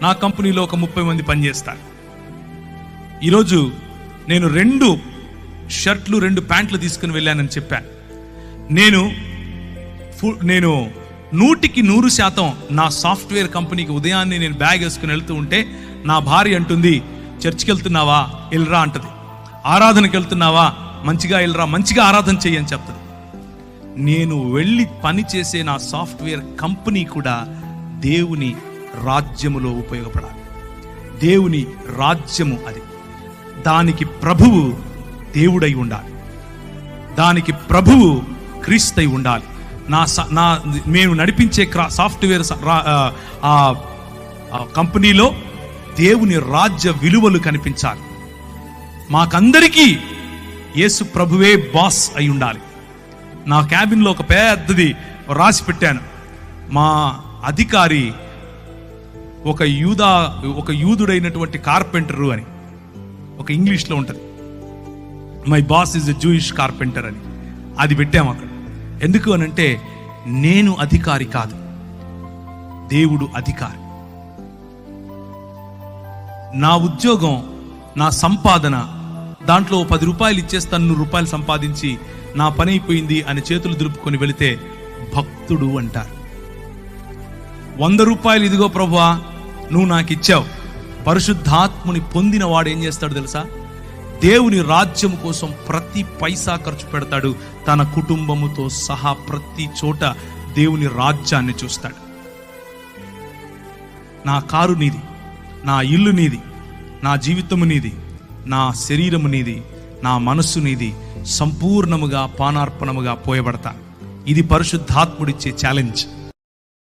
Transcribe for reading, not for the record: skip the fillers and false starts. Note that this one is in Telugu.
నా కంపెనీలో ఒక 30 మంది పనిచేస్తారు. ఈరోజు నేను 2 షర్ట్లు 2 ప్యాంట్లు తీసుకుని వెళ్ళానని చెప్పాను. నేను 100% నా సాఫ్ట్వేర్ కంపెనీకి ఉదయాన్నే నేను బ్యాగ్ వేసుకుని వెళ్తూ ఉంటే నా భార్య అంటుంది, చర్చికి వెళ్తున్నావా, వెళ్ళరా అంటది. ఆరాధనకి వెళ్తున్నావా, మంచిగా వెళ్ళరా, మంచిగా ఆరాధన చెయ్యని చెప్తుంది. నేను వెళ్ళి పని చేసే నా సాఫ్ట్వేర్ కంపెనీ కూడా దేవుని రాజ్యములో ఉపయోగపడాలి. దేవుని రాజ్యము అది. దానికి ప్రభువు దేవుడై ఉండాలి, దానికి ప్రభువు క్రీస్తై ఉండాలి. మేము నడిపించే సాఫ్ట్వేర్ కంపెనీలో దేవుని రాజ్య విలువలు కనిపించాలి. మాకందరికీ యేసు ప్రభువే బాస్ అయి ఉండాలి. నా క్యాబిన్లో ఒక పెద్దది రాసి పెట్టాను, మా అధికారి ఒక యూదుడైనటువంటి కార్పెంటరు అని. ఒక ఇంగ్లీష్లో ఉంటుంది, my boss is a Jewish carpenter అని. అది పెట్టాము అక్కడ. ఎందుకు అనంటే నేను అధికారి కాదు, దేవుడు అధికారి. నా ఉద్యోగం, నా సంపాదన, దాంట్లో 10 రూపాయలు ఇచ్చేస్తాను, 100 రూపాయలు సంపాదించి నా పని అయిపోయింది అని చేతులు దులుపుకొని వెళితే భక్తుడు అంటారు. 100 రూపాయలు ఇదిగో ప్రభువా నువ్వు నాకు ఇచ్చావు. పరిశుద్ధాత్ముని పొందిన వాడు ఏం చేస్తాడు తెలుసా? దేవుని రాజ్యం కోసం ప్రతి పైసా ఖర్చు పెడతాడు. తన కుటుంబముతో సహా ప్రతి చోట దేవుని రాజ్యాన్ని చూస్తాడు. నా కారు నీది, నా ఇల్లు నీది, నా జీవితము నీది, నా శరీరము నీది, నా మనస్సు నీది, సంపూర్ణముగా పానార్పణముగా పోయబడతా. ఇది పరిశుద్ధాత్ముడిచ్చే ఛాలెంజ్.